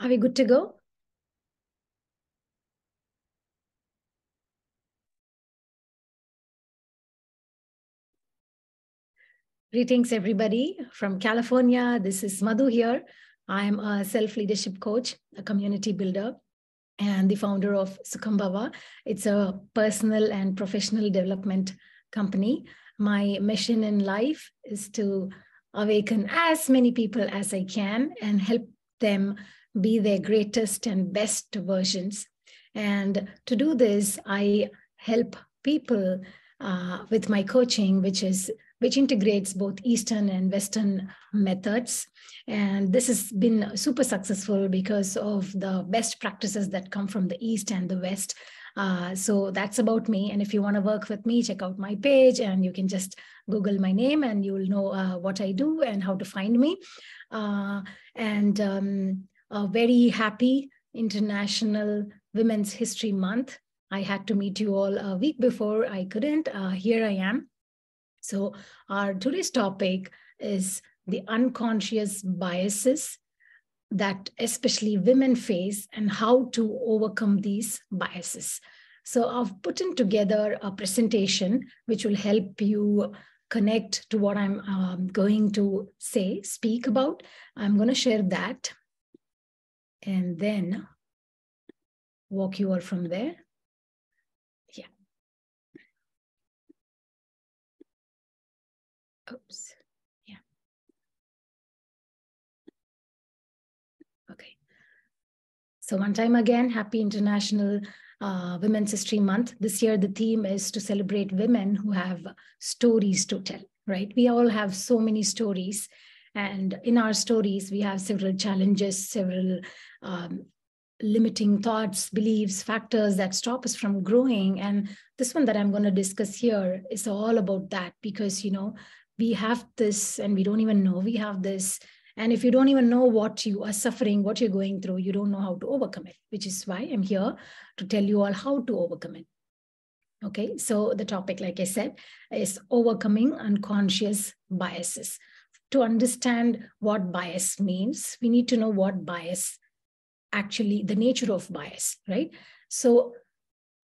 Are we good to go? Greetings, everybody from California. This is Madhu here. I'm a self-leadership coach, a community builder, and the founder of Sukhambhava. It's a personal and professional development company. My mission in life is to awaken as many people as I can and help them be their greatest and best versions. And to do this, I help people with my coaching, which integrates both Eastern and Western methods. And this has been super successful because of the best practices that come from the East and the West. So that's about me. And if you want to work with me, check out my page and you can just Google my name and you'll know what I do and how to find me. A very happy International Women's History Month. I had to meet you all a week before. I couldn't. Here I am. So our today's topic is the unconscious biases that especially women face and how to overcome these biases. So I've put in together a presentation which will help you connect to what I'm going to speak about. I'm going to share that and then walk you all from there. Yeah. Oops. Yeah. Okay. So one time again, happy International Women's History Month. This year, the theme is to celebrate women who have stories to tell, right? We all have so many stories. And in our stories, we have several challenges, several limiting thoughts, beliefs, factors that stop us from growing. And this one that I'm going to discuss here is all about that because, we have this and we don't even know we have this. And if you don't even know what you are suffering, what you're going through, you don't know how to overcome it, which is why I'm here to tell you all how to overcome it. Okay, so the topic, like I said, is overcoming unconscious biases. To understand what bias means, we need to know what bias actually, the nature of bias, right? So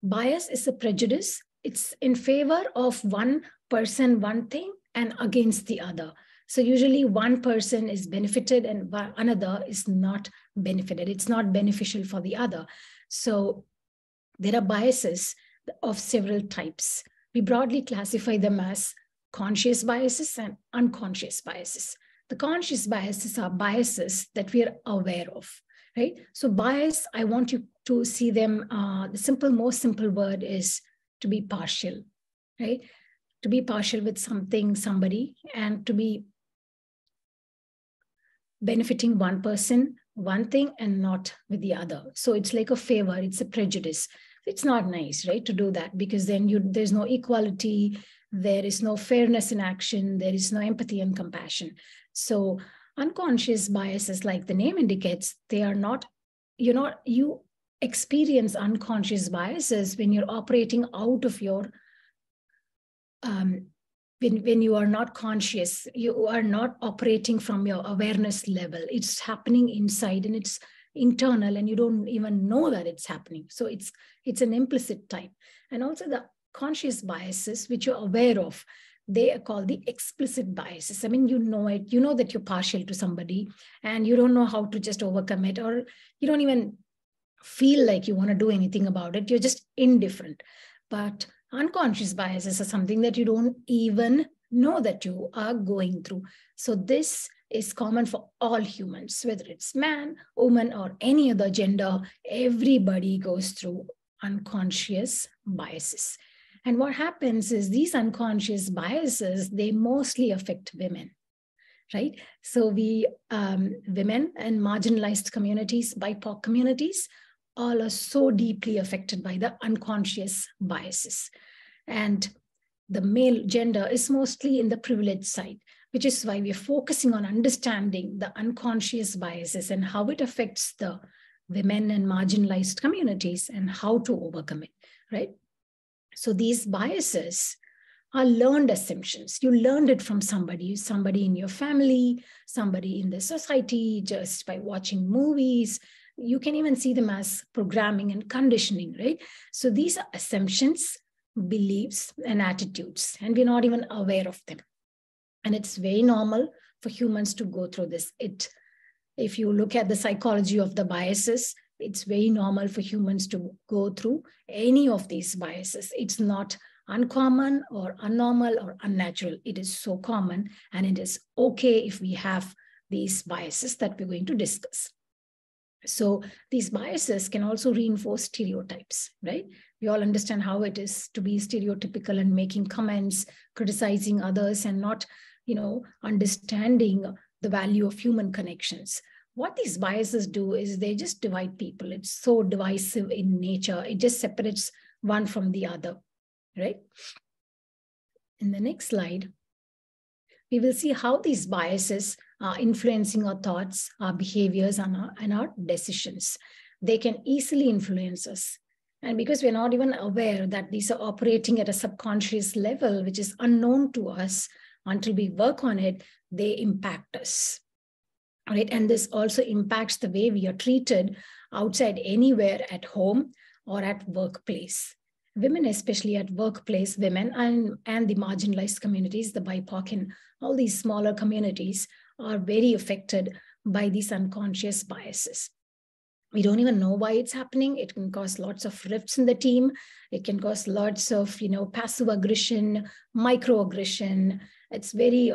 bias is a prejudice. It's in favor of one person, one thing, and against the other. So usually one person is benefited and another is not benefited. It's not beneficial for the other. So there are biases of several types. We broadly classify them as conscious biases and unconscious biases. The conscious biases are biases that we are aware of, right? So bias, I want you to see them, the most simple word is to be partial, right? To be partial with something, somebody, and to be benefiting one person, one thing, and not with the other. So it's like a favor, it's a prejudice. It's not nice, right, to do that because then there's no equality, there is no fairness in action, there is no empathy and compassion. So unconscious biases, like the name indicates, they are not, you experience unconscious biases when you're operating out of your when you are not conscious, you are not operating from your awareness level. It's happening inside and it's internal and you don't even know that it's happening. So it's an implicit type. And also the conscious biases, which you're aware of, they are called the explicit biases. I mean, you know it, you know that you're partial to somebody and you don't know how to just overcome it, or you don't even feel like you want to do anything about it. You're just indifferent. But unconscious biases are something that you don't even know that you are going through. So this is common for all humans, whether it's man, woman, or any other gender. Everybody goes through unconscious biases. And what happens is these unconscious biases, they mostly affect women, right? So women and marginalized communities, BIPOC communities, all are so deeply affected by the unconscious biases. And the male gender is mostly in the privileged side, which is why we're focusing on understanding the unconscious biases and how it affects the women and marginalized communities and how to overcome it, right? So these biases are learned assumptions. You learned it from somebody in your family, somebody in the society, just by watching movies, You can even see them as programming and conditioning, right? So these are assumptions, beliefs, and attitudes, and we're not even aware of them. And it's very normal for humans to go through this. If you look at the psychology of the biases, it's very normal for humans to go through any of these biases. It's not uncommon or unnormal or unnatural. It is so common, and it is okay if we have these biases that we're going to discuss. So these biases can also reinforce stereotypes, right? We all understand how it is to be stereotypical and making comments, criticizing others, and not, understanding the value of human connections. What these biases do is they just divide people. It's so divisive in nature. It just separates one from the other, right? In the next slide, we will see how these biases are influencing our thoughts, our behaviors, and our decisions. They can easily influence us. And because we're not even aware that these are operating at a subconscious level, which is unknown to us until we work on it, they impact us, right? And this also impacts the way we are treated outside, anywhere, at home or at workplace. Women, especially at workplace, women and the marginalized communities, the BIPOC and all these smaller communities are very affected by these unconscious biases. We don't even know why it's happening. It can cause lots of rifts in the team. It can cause lots of, passive aggression, microaggression. It's very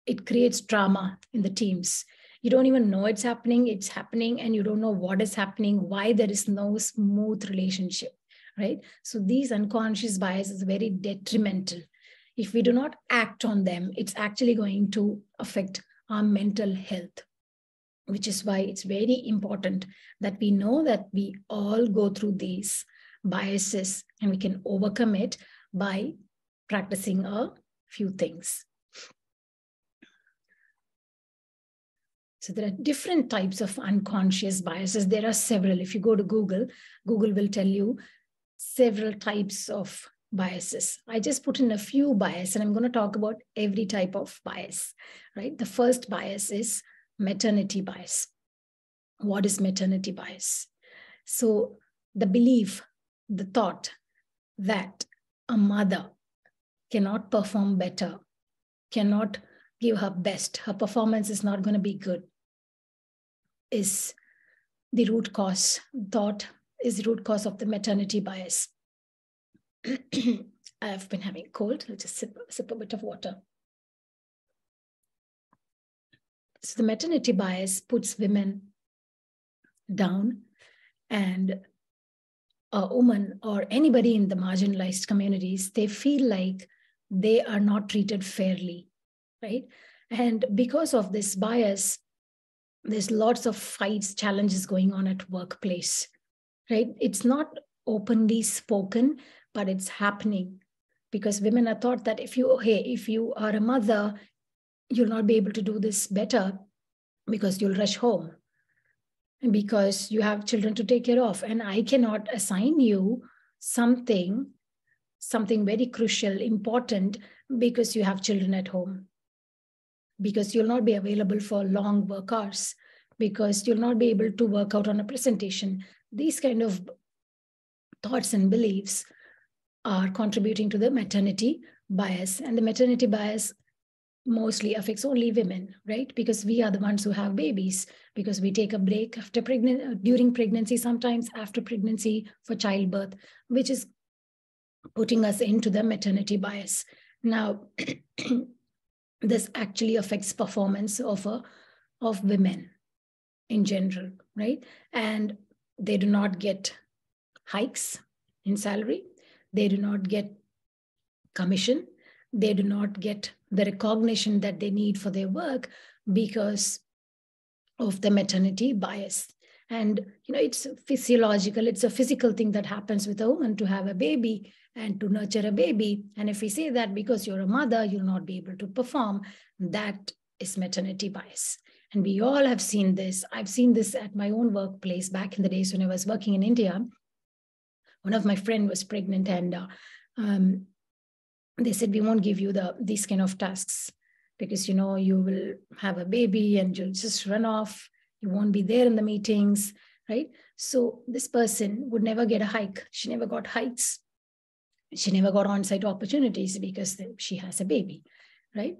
it creates drama in the teams. You don't even know it's happening, and you don't know what is happening, why there is no smooth relationship, right? So these unconscious biases are very detrimental. If we do not act on them, it's actually going to affect our mental health, which is why it's very important that we know that we all go through these biases and we can overcome it by practicing a few things. So there are different types of unconscious biases. There are several. If you go to Google, Google will tell you several types of biases. I just put in a few biases, and I'm going to talk about every type of bias, right? The first bias is maternity bias. What is maternity bias? So the belief, the thought that a mother cannot perform better, cannot give her best, her performance is not going to be good, is the root cause. Thought is the root cause of the maternity bias. I've been having a cold. I'll just sip a bit of water. So the maternity bias puts women down, and a woman or anybody in the marginalized communities, they feel like they are not treated fairly, right? And because of this bias, there's lots of fights, challenges going on at workplace, right? It's not openly spoken, but it's happening because women are taught that if you are a mother, you'll not be able to do this better because you'll rush home and because you have children to take care of. And I cannot assign you something very crucial, important, because you have children at home. Because you'll not be available for long work hours, because you'll not be able to work out on a presentation. These kind of thoughts and beliefs are contributing to the maternity bias. And the maternity bias mostly affects only women, right? Because we are the ones who have babies, because we take a break during pregnancy, sometimes after pregnancy for childbirth, which is putting us into the maternity bias. Now, this actually affects performance of women in general, right? And they do not get hikes in salary. They do not get commission. They do not get the recognition that they need for their work because of the maternity bias. And, it's physiological. It's a physical thing that happens with a woman to have a baby and to nurture a baby. And if we say that because you're a mother, you'll not be able to perform, that is maternity bias. And we all have seen this. I've seen this at my own workplace back in the days when I was working in India. One of my friends was pregnant, and they said, we won't give you these kind of tasks because, you will have a baby and you'll just run off You won't be there in the meetings, right? So this person would never get a hike. She never got hikes. She never got on-site opportunities because she has a baby, right?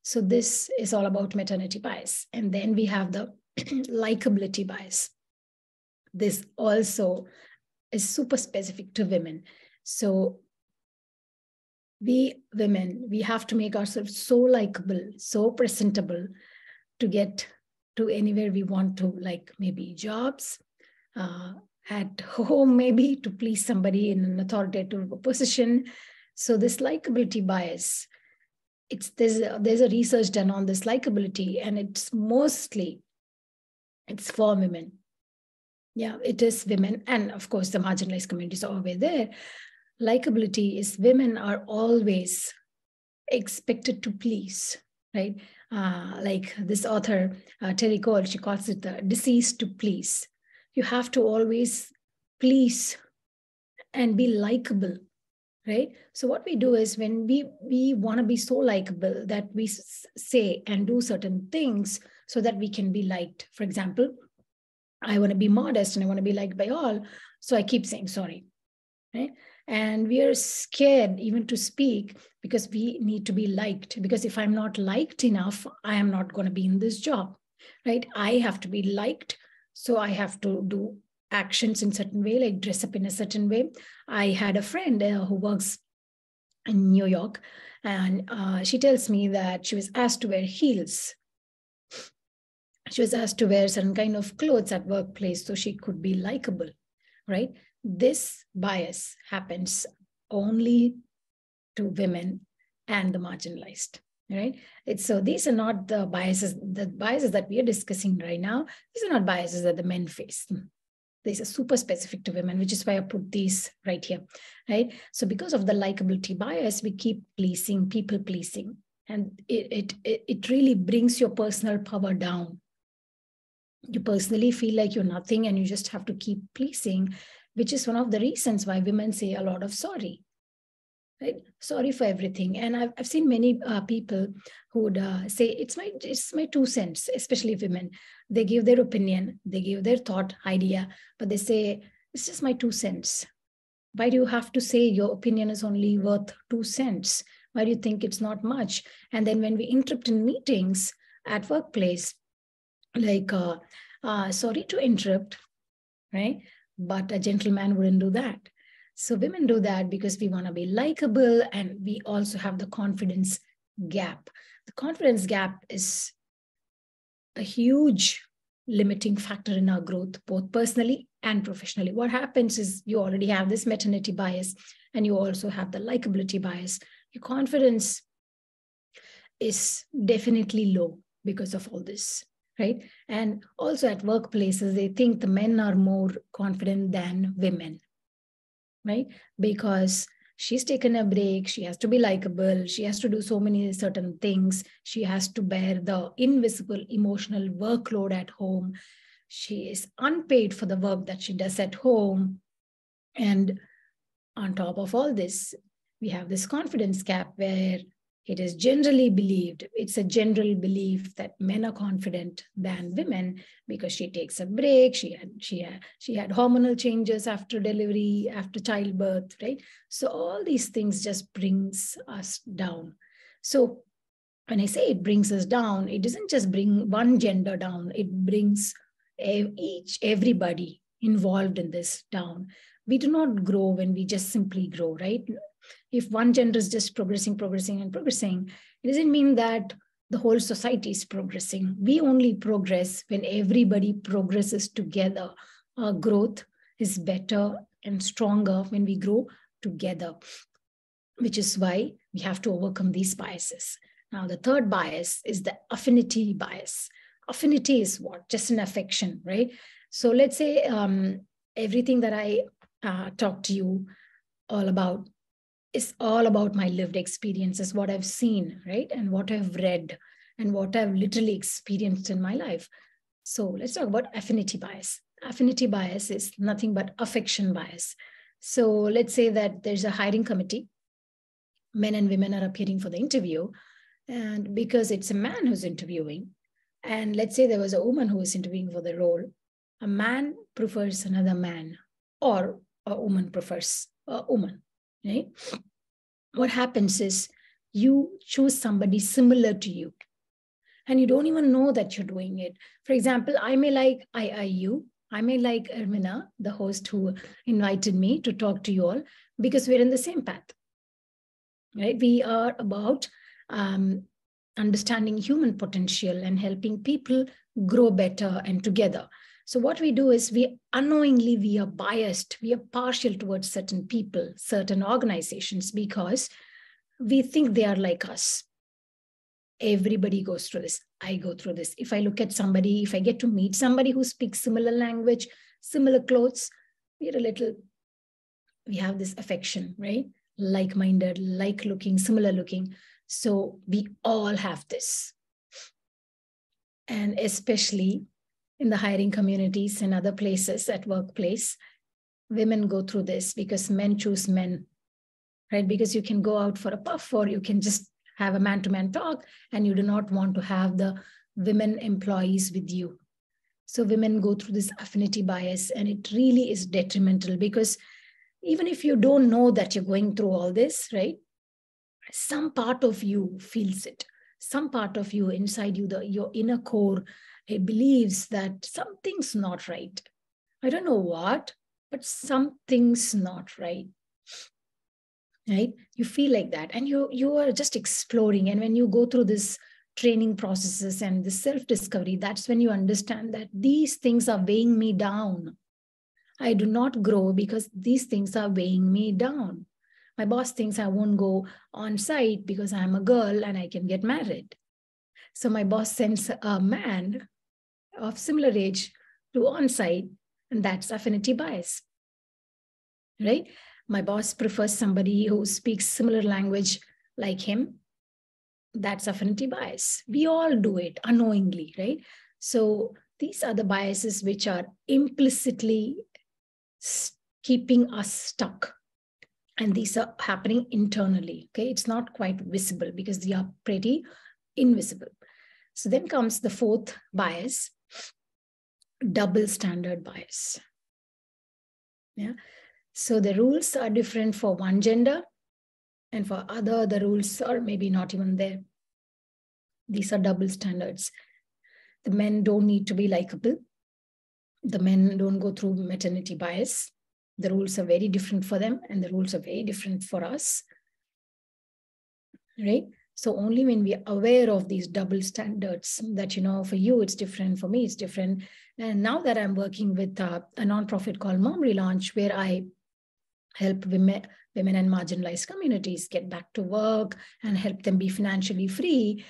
So this is all about maternity bias. And then we have the likability bias. This also is super specific to women. So we women, we have to make ourselves so likable, so presentable to get to anywhere we want to, like maybe jobs, at home, maybe to please somebody in an authoritative position. So this likability bias, there's a research done on this likability, and it's for women. Yeah, it is women. And of course, the marginalized communities are always there. Likability is women are always expected to please, right? Like this author, Terry Cole, she calls it the disease to please. You have to always please and be likable, right? So what we do is when we want to be so likable that we say and do certain things so that we can be liked. For example, I want to be modest and I want to be liked by all. So I keep saying sorry, right? And we are scared even to speak because we need to be liked. Because if I'm not liked enough, I am not going to be in this job, right? I have to be liked. So I have to do actions in a certain way, like dress up in a certain way. I had a friend who works in New York, and she tells me that she was asked to wear heels. She was asked to wear certain kind of clothes at workplace so she could be likable, right? This bias happens only to women and the marginalized, right? So these are not the biases that we are discussing right now. These are not biases that the men face. These are super specific to women, which is why I put these right here, right? So because of the likability bias, we keep pleasing, people pleasing, and it really brings your personal power down. You personally feel like you're nothing and you just have to keep pleasing, which is one of the reasons why women say a lot of sorry, right? Sorry for everything. And I've seen many people who would say, it's my 2 cents, especially women. They give their opinion, they give their thought, idea, but they say, it's just my 2 cents. Why do you have to say your opinion is only worth 2 cents? Why do you think it's not much? And then when we interrupt in meetings at workplace, like, sorry to interrupt, right? But a gentleman wouldn't do that. So women do that because we want to be likable, and we also have the confidence gap. The confidence gap is a huge limiting factor in our growth, both personally and professionally. What happens is you already have this maternity bias, and you also have the likability bias. Your confidence is definitely low because of all this, right? And also at workplaces, they think the men are more confident than women, right? Because she's taken a break, she has to be likable, she has to do so many certain things, she has to bear the invisible emotional workload at home, she is unpaid for the work that she does at home. And on top of all this, we have this confidence gap where it is generally believed, it's a general belief that men are confident than women because she takes a break, she had hormonal changes after delivery, after childbirth, right? So all these things just brings us down. So when I say it brings us down, it doesn't just bring one gender down, it brings everybody involved in this down. We do not grow when we just simply grow, right? If one gender is just progressing, it doesn't mean that the whole society is progressing. We only progress when everybody progresses together. Our growth is better and stronger when we grow together, which is why we have to overcome these biases. Now, the third bias is the affinity bias. Affinity is what? Just an affection, right? So let's say everything that I talk to you all about is all about my lived experiences, what I've seen, right? And what I've read and what I've literally experienced in my life. So let's talk about affinity bias. Affinity bias is nothing but affection bias. So let's say that there's a hiring committee. Men and women are appearing for the interview. And because it's a man who's interviewing, And let's say there was a woman who was interviewing for the role. A man prefers another man, or a woman prefers a woman, right? What happens is you choose somebody similar to you, and you don't even know that you're doing it. For example, I may like IIU. I may like Ermina, the host who invited me to talk to you all, because we're in the same path, right? We are about understanding human potential and helping people grow better and together. So what we do is we unknowingly, we are biased, we are partial towards certain people, certain organizations, because we think they are like us. Everybody goes through this. I go through this. If I look at somebody, if I get to meet somebody who speaks similar language, similar clothes, we have this affection, right? Like-minded, like-looking, similar-looking. So we all have this. And especially in the hiring communities and other places at workplace, women go through this because men choose men, right? Because you can go out for a puff, or you can just have a man-to-man talk, and you do not want to have the women employees with you. So women go through this affinity bias, and it really is detrimental, because even if you don't know that you're going through all this, right? Some part of you feels it. Some part of you inside you, your inner core, it believes that something's not right. I don't know what, but something's not right. Right? You feel like that, and you are just exploring. And when you go through this training processes and the self-discovery, that's when you understand that these things are weighing me down. I do not grow because these things are weighing me down. My boss thinks I won't go on site because I'm a girl and I can get married. So my boss sends a man of similar age to on site, and that's affinity bias, right? My boss prefers somebody who speaks similar language like him. That's affinity bias. We all do it unknowingly, right? So these are the biases which are implicitly keeping us stuck. And these are happening internally, okay? It's not quite visible because they are pretty invisible. So then comes the fourth bias, double standard bias. Yeah. So the rules are different for one gender, and for other, the rules are maybe not even there. These are double standards. The men don't need to be likable. The men don't go through maternity bias. The rules are very different for them, and the rules are very different for us, right? So only when we are aware of these double standards that, for you, it's different, for me, it's different. And now that I'm working with a nonprofit called Mom Relaunch, where I help women and marginalized communities get back to work and help them be financially free,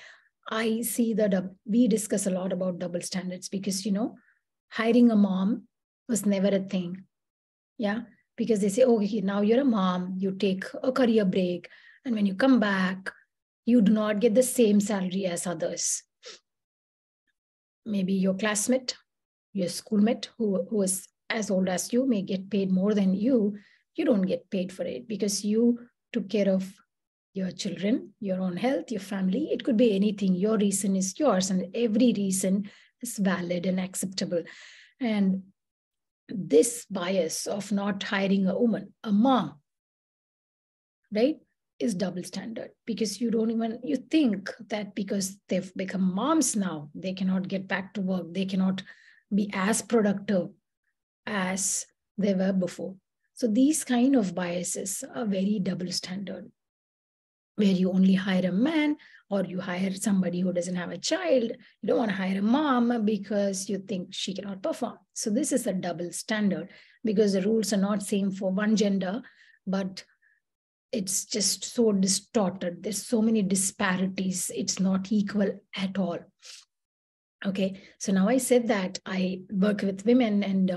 I see that we discuss a lot about double standards because, hiring a mom was never a thing. Yeah, because they say, okay, now you're a mom, you take a career break, and when you come back, you do not get the same salary as others. Maybe your classmate, your schoolmate who is as old as you may get paid more than you. You don't get paid for it because you took care of your children, your own health, your family. It could be anything. Your reason is yours, and every reason is valid and acceptable. And this bias of not hiring a woman, a mom, right, is double standard, because you think that because they've become moms now, they cannot get back to work, they cannot be as productive as they were before. So these kind of biases are very double standard, where you only hire a man, or you hire somebody who doesn't have a child. You don't want to hire a mom because you think she cannot perform. So this is a double standard, because the rules are not same for one gender, but it's just so distorted. There's so many disparities. It's not equal at all. Okay, so now I said that I work with women and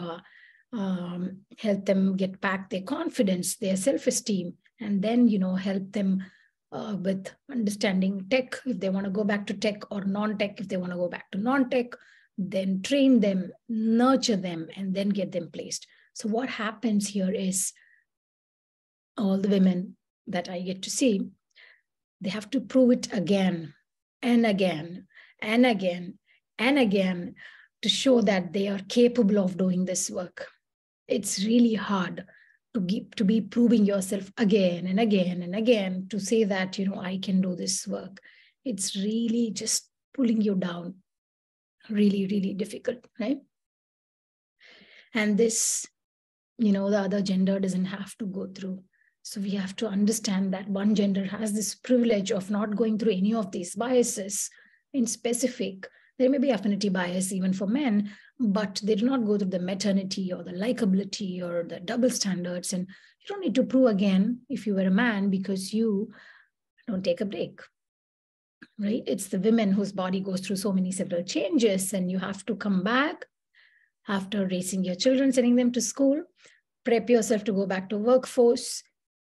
help them get back their confidence, their self-esteem, and then, help them with understanding tech, if they want to go back to tech, or non-tech, if they want to go back to non-tech, then train them, nurture them, and then get them placed. So what happens here is all the women that I get to see, they have to prove it again and again and again and again to show that they are capable of doing this work. It's really hard to be proving yourself again and again and again to say that, I can do this work. It's really just pulling you down. Really, really difficult, right? And this, the other gender doesn't have to go through. So we have to understand that one gender has this privilege of not going through any of these biases in specific. There may be affinity bias even for men, but they do not go through the maternity or the likability or the double standards. And you don't need to prove again if you were a man because you don't take a break, right? It's the women whose body goes through so many several changes, and you have to come back after raising your children, sending them to school, prep yourself to go back to workforce,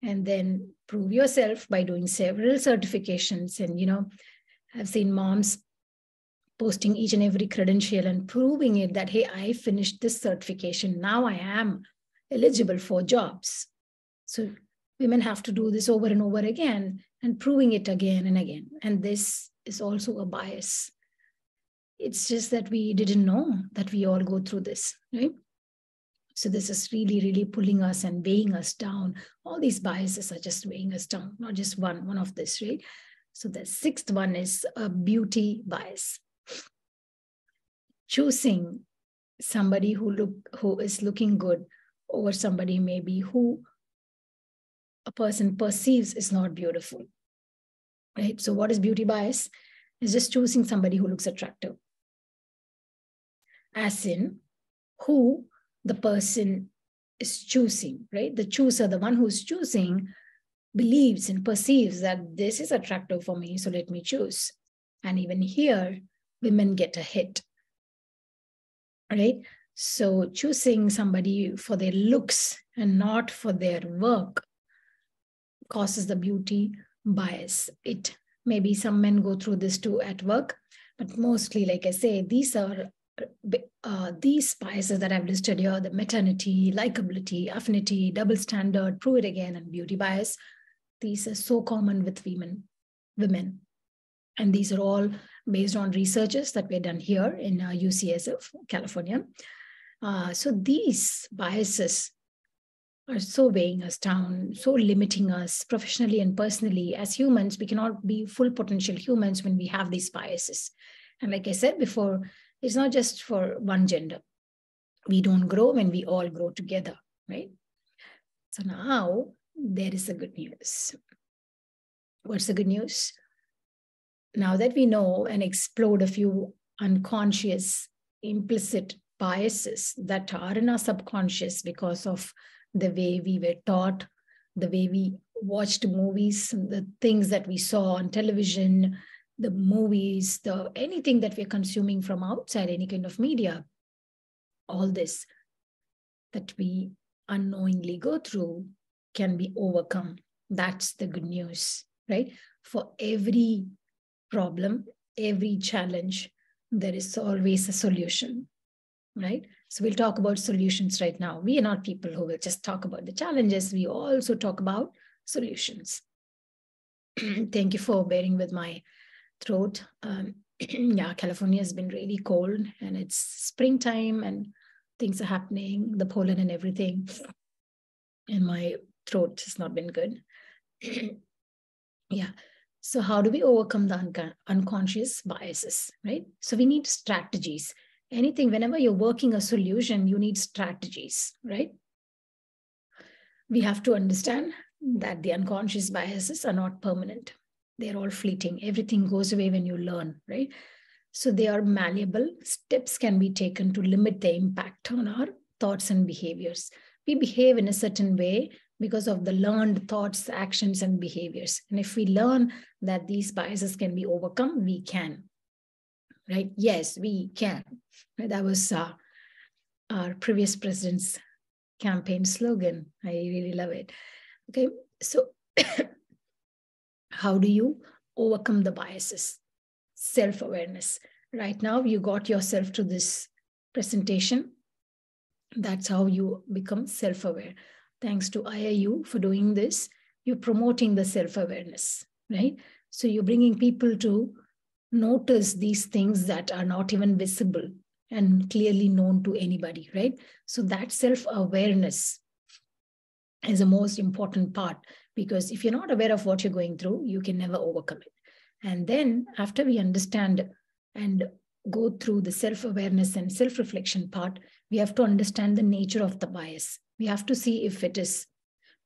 and then prove yourself by doing several certifications. And, I've seen moms posting each and every credential and proving it that, hey, I finished this certification. Now I am eligible for jobs. So women have to do this over and over again and proving it again and again. And this is also a bias. It's just that we didn't know that we all go through this, right? So this is really, really pulling us and weighing us down. All these biases are just weighing us down, not just one of this, right? So the sixth one is a beauty bias. Choosing somebody who is looking good over somebody maybe who a person perceives is not beautiful, right? So what is beauty bias? It's just choosing somebody who looks attractive. As in who the person is choosing, right? The chooser, the one who's choosing, believes and perceives that this is attractive for me, so let me choose. And even here, women get a hit, right? So choosing somebody for their looks and not for their work causes the beauty bias. It maybe some men go through this too at work, but mostly, like I say, these are these biases that I've listed here: the maternity, likability, affinity, double standard, prove it again, and beauty bias. These are so common with women. And these are all based on researches that were done here in UCSF, California. So these biases are so weighing us down, so limiting us professionally and personally. As humans, we cannot be full potential humans when we have these biases. And like I said before, it's not just for one gender. We don't grow when we all grow together, right? So now there is the good news. What's the good news? Now that we know and explode a few unconscious, implicit biases that are in our subconscious because of the way we were taught, the way we watched movies, the things that we saw on television, the movies, anything that we're consuming from outside, any kind of media, all this that we unknowingly go through can be overcome. That's the good news, right? For every problem, every challenge, there is always a solution, right? So we'll talk about solutions right now. We are not people who will just talk about the challenges. We also talk about solutions. Thank you for bearing with my throat. Yeah, California has been really cold and it's springtime and things are happening, the pollen and everything. And my throat has not been good. Yeah. So how do we overcome the unconscious biases, right? So we need strategies. Whenever you're working a solution, you need strategies, right? We have to understand that the unconscious biases are not permanent. They're all fleeting. Everything goes away when you learn, right? So they are malleable. Steps can be taken to limit the impact on our thoughts and behaviors. We behave in a certain way because of the learned thoughts, actions, and behaviors. And if we learn that these biases can be overcome, we can, right? Yes, we can. That was our previous president's campaign slogan. I really love it. Okay, so how do you overcome the biases? Self-awareness. Right now, you got yourself to this presentation. That's how you become self-aware. Thanks to IIU for doing this. You're promoting the self-awareness, right? So you're bringing people to notice these things that are not even visible and clearly known to anybody, right? So that self-awareness is the most important part, because if you're not aware of what you're going through, you can never overcome it. And then after we understand and go through the self-awareness and self-reflection part, we have to understand the nature of the bias. We have to see if it is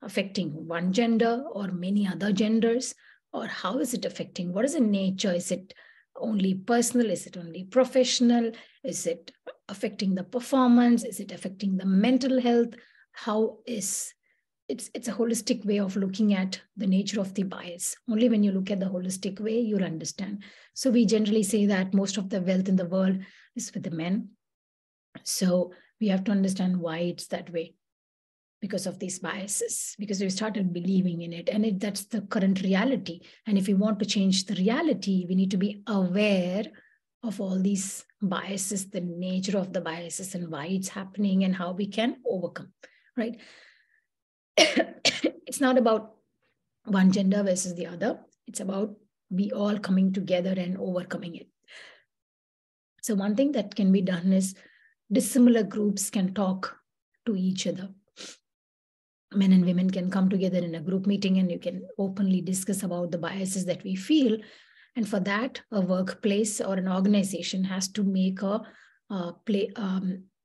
affecting one gender or many other genders, or how is it affecting? What is the nature? Is it only personal? Is it only professional? Is it affecting the performance? Is it affecting the mental health? How is it's a holistic way of looking at the nature of the bias. Only when you look at the holistic way, you'll understand. So we generally say that most of the wealth in the world is with the men. So we have to understand why it's that way, because of these biases, because we started believing in it, and that's the current reality. And if we want to change the reality, we need to be aware of all these biases, the nature of the biases, and why it's happening, and how we can overcome, right? It's not about one gender versus the other. It's about we all coming together and overcoming it. So one thing that can be done is dissimilar groups can talk to each other. Men and women can come together in a group meeting, and you can openly discuss about the biases that we feel. And for that, a workplace or an organization has to make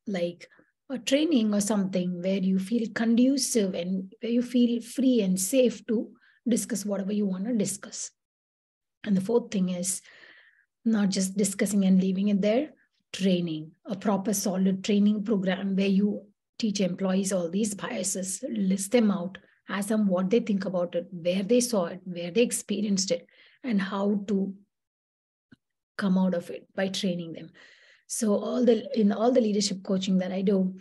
like a training or something where you feel conducive and where you feel free and safe to discuss whatever you want to discuss. And the fourth thing is not just discussing and leaving it there, training, a proper solid training program where you teach employees all these biases, list them out, ask them what they think about it, where they saw it, where they experienced it, and how to come out of it by training them. So in all the leadership coaching that I do,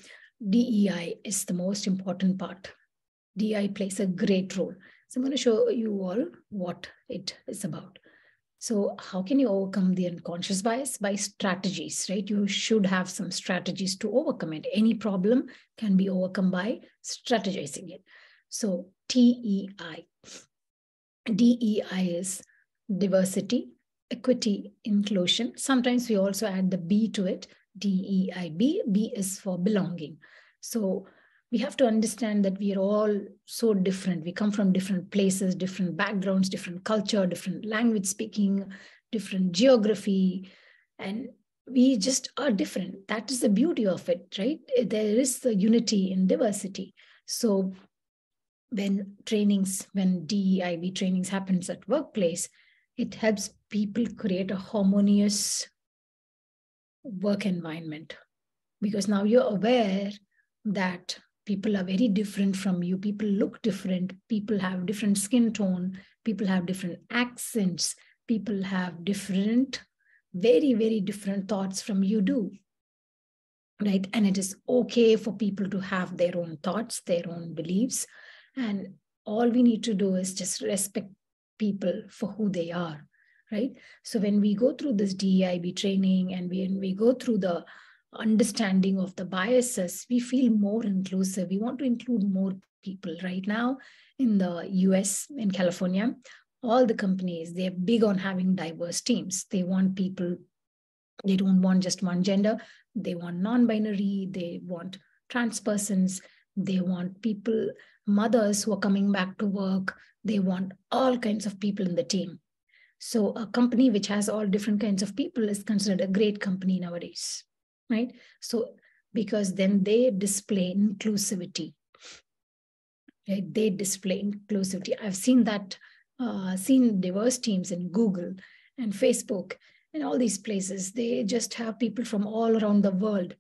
DEI is the most important part. DEI plays a great role. So I'm going to show you all what it is about. So how can you overcome the unconscious bias? By strategies, right? You should have some strategies to overcome it. Any problem can be overcome by strategizing it. So TEI. DEI is diversity, equity, inclusion. Sometimes we also add the B to it, DEIB. B is for belonging. So we have to understand that we are all so different. We come from different places, different backgrounds, different culture, different language speaking, different geography, and we just are different. That is the beauty of it, right? There is the unity in diversity. So when DEIB trainings happens at workplace, it helps people create a harmonious work environment, because now you're aware that people are very different from you. People look different. People have different skin tone. People have different accents. People have different, very, very different thoughts from you do, right? And it is okay for people to have their own thoughts, their own beliefs. And all we need to do is just respect people for who they are, right? So when we go through this DEIB training and when we go through the understanding of the biases, we feel more inclusive. We want to include more people. Right now in the US, in California, all the companies, they're big on having diverse teams. They want people, they don't want just one gender. They want non-binary, they want trans persons, they want people, mothers who are coming back to work. They want all kinds of people in the team. So a company which has all different kinds of people is considered a great company nowadays, right? So because then they display inclusivity, right? They display inclusivity. I've seen that, seen diverse teams in Google and Facebook and all these places. They just have people from all around the world,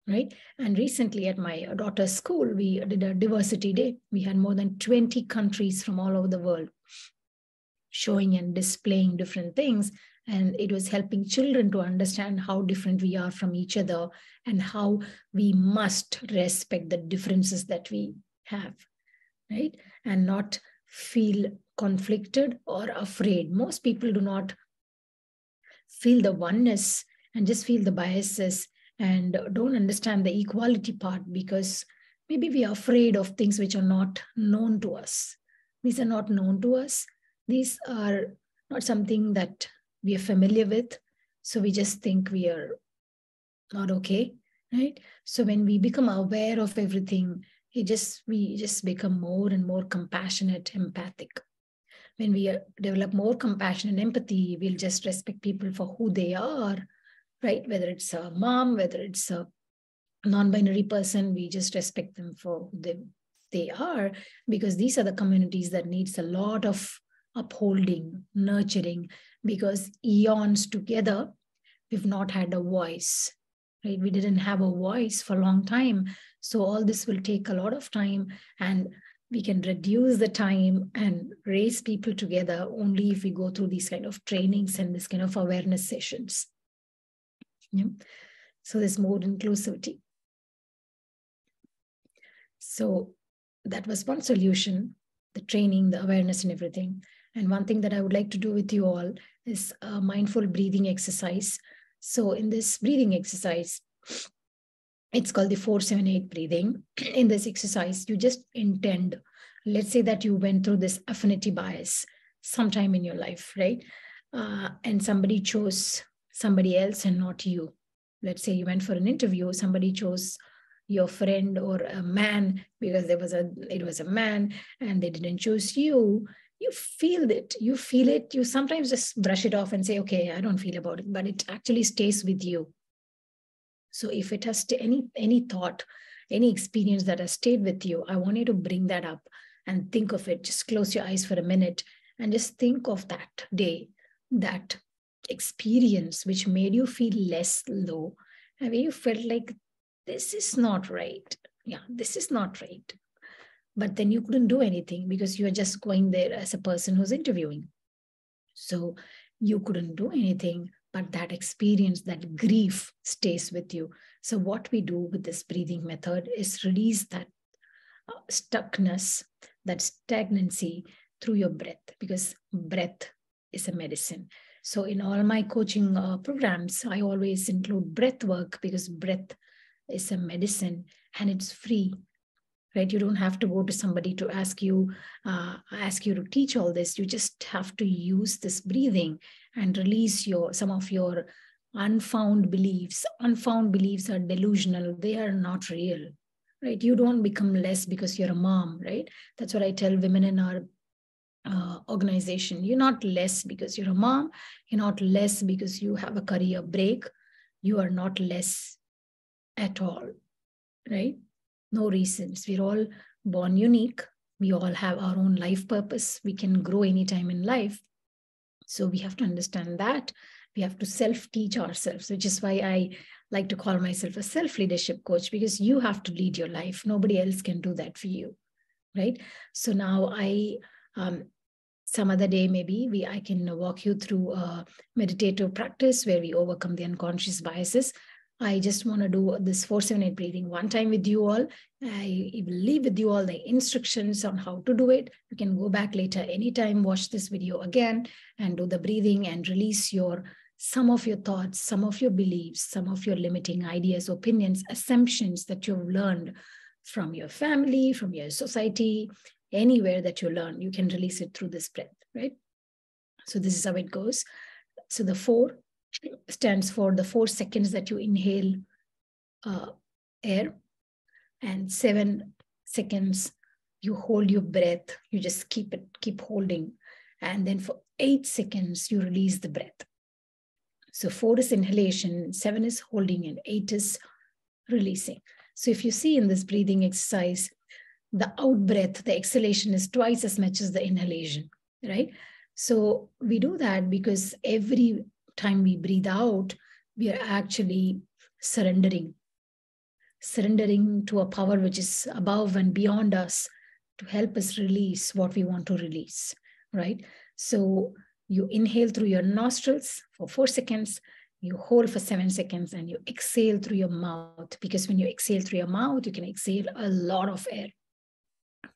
right? And recently at my daughter's school, we did a diversity day. We had more than 20 countries from all over the world showing and displaying different things. And it was helping children to understand how different we are from each other and how we must respect the differences that we have, right? And not feel conflicted or afraid. Most people do not feel the oneness and just feel the biases and don't understand the equality part, because maybe we are afraid of things which are not known to us. These are not known to us. These are not something that we are familiar with. So we just think we are not okay, right? So when we become aware of everything, we just become more and more compassionate, empathic. When we develop more compassion and empathy, we'll just respect people for who they are, right? Whether it's a mom, whether it's a non-binary person, we just respect them for who they are, because these are the communities that needs a lot of upholding, nurturing, because eons together, we've not had a voice, right? We didn't have a voice for a long time. So all this will take a lot of time, and we can reduce the time and raise people together only if we go through these kind of trainings and this kind of awareness sessions. Yeah. So there's more inclusivity. So that was one solution, the training, the awareness and everything. And one thing that I would like to do with you all is a mindful breathing exercise. So in this breathing exercise, it's called the 478 breathing. In this exercise, you just intend, let's say that you went through this affinity bias sometime in your life, right? And somebody chose somebody else and not you. Let's say you went for an interview, somebody chose your friend or a man because it was a man and they didn't choose you. You feel it, you sometimes just brush it off and say, okay, I don't feel about it, but it actually stays with you. So if it has any thought, any experience that has stayed with you, I want you to bring that up and think of it. Just close your eyes for a minute and just think of that day, that experience which made you feel less low, and where you felt like this is not right. Yeah, this is not right. But then you couldn't do anything because you are just going there as a person who's interviewing. So you couldn't do anything, but that experience, that grief stays with you. So what we do with this breathing method is release that stuckness, that stagnancy through your breath, because breath is a medicine. So in all my coaching programs, I always include breath work because breath is a medicine and it's free, right? You don't have to go to somebody to ask you to teach all this. You just have to use this breathing and release some of your unfound beliefs. Unfound beliefs are delusional. They are not real, right? You don't become less because you're a mom, right? That's what I tell women in our organization. You're not less because you're a mom. You're not less because you have a career break. You are not less at all, right? No reasons. We're all born unique. We all have our own life purpose. We can grow anytime in life. So we have to understand that. We have to self-teach ourselves, which is why I like to call myself a self-leadership coach, because you have to lead your life. Nobody else can do that for you, right? So now some other day, maybe I can walk you through a meditative practice where we overcome the unconscious biases. I just want to do this 478 breathing one time with you all. I will leave with you all the instructions on how to do it. You can go back later anytime, watch this video again and do the breathing and release some of your thoughts, some of your beliefs, some of your limiting ideas, opinions, assumptions that you've learned from your family, from your society, anywhere that you learn. You can release it through this breath, right? So this is how it goes. So the 4 stands for the 4 seconds that you inhale air, and 7 seconds you hold your breath. You just keep holding, and then for 8 seconds you release the breath. So 4 is inhalation, 7 is holding, and 8 is releasing. So if you see in this breathing exercise, the out breath, the exhalation is twice as much as the inhalation, right? So we do that because every time we breathe out, we are actually surrendering to a power which is above and beyond us to help us release what we want to release, right? So you inhale through your nostrils for 4 seconds, you hold for 7 seconds, and you exhale through your mouth, because when you exhale through your mouth, you can exhale a lot of air.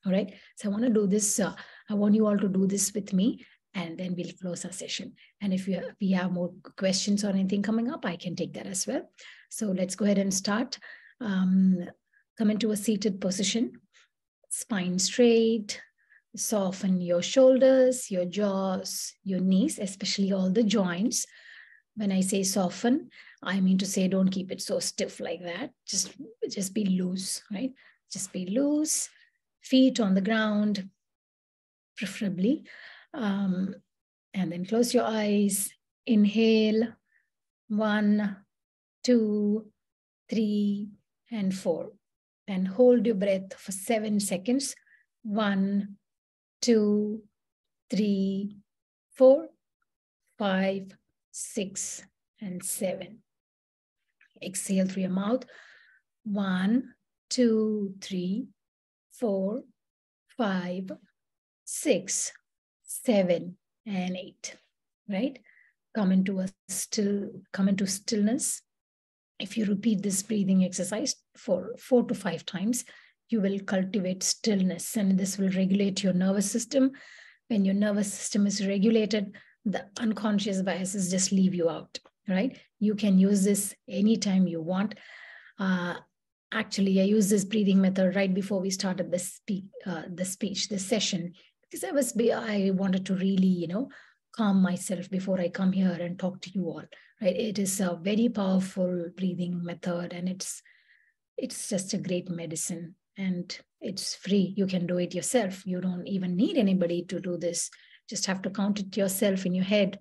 All right. So I want to do this. I want you all to do this with me, and then we'll close our session. And if we have more questions or anything coming up, I can take that as well. So let's go ahead and start. Come into a seated position, spine straight, Soften your shoulders, your jaws, your knees, especially all the joints. When I say soften, I mean to say don't keep it so stiff like that. Just be loose, right? Just be loose. Feet on the ground, preferably. And then close your eyes. Inhale. 1, 2, 3, and 4. And hold your breath for 7 seconds. 1, 2, 3, 4, 5, 6, and 7. Exhale through your mouth. 1, 2, 3, 4, 5, 6, 7, and 8. Right? Come into stillness. If you repeat this breathing exercise for 4 to 5 times, you will cultivate stillness, and this will regulate your nervous system. When your nervous system is regulated, the unconscious biases just leave you out, right? You can use this anytime you want. Actually, I used this breathing method right before we started this session, because I wanted to really, calm myself before I come here and talk to you all, right? It is a very powerful breathing method, and it's just a great medicine, and it's free. You can do it yourself. You don't even need anybody to do this. Just have to count it yourself in your head.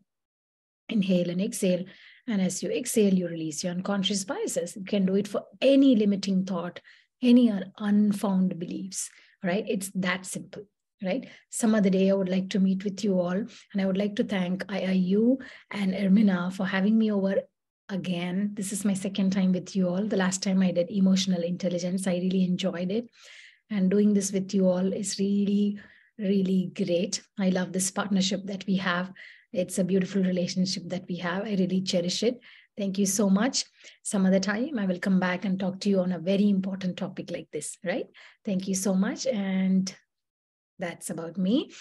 Inhale and exhale. And as you exhale, you release your unconscious biases. You can do it for any limiting thought, any unfound beliefs, right? It's that simple, right? Some other day, I would like to meet with you all. And I would like to thank IIU and Ermina for having me over again. This is my second time with you all. The last time I did emotional intelligence, I really enjoyed it. And doing this with you all is really, really great. I love this partnership that we have. It's a beautiful relationship that we have. I really cherish it. Thank you so much. Some other time, I will come back and talk to you on a very important topic like this, right? Thank you so much. And that's about me.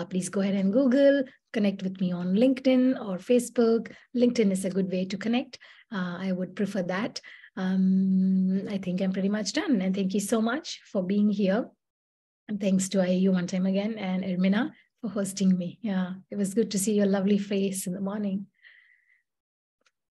Please go ahead and Google, connect with me on LinkedIn or Facebook. LinkedIn is a good way to connect. I would prefer that. I think I'm pretty much done. And thank you so much for being here. And thanks to IIU one time again and Ermina for hosting me. Yeah, it was good to see your lovely face in the morning.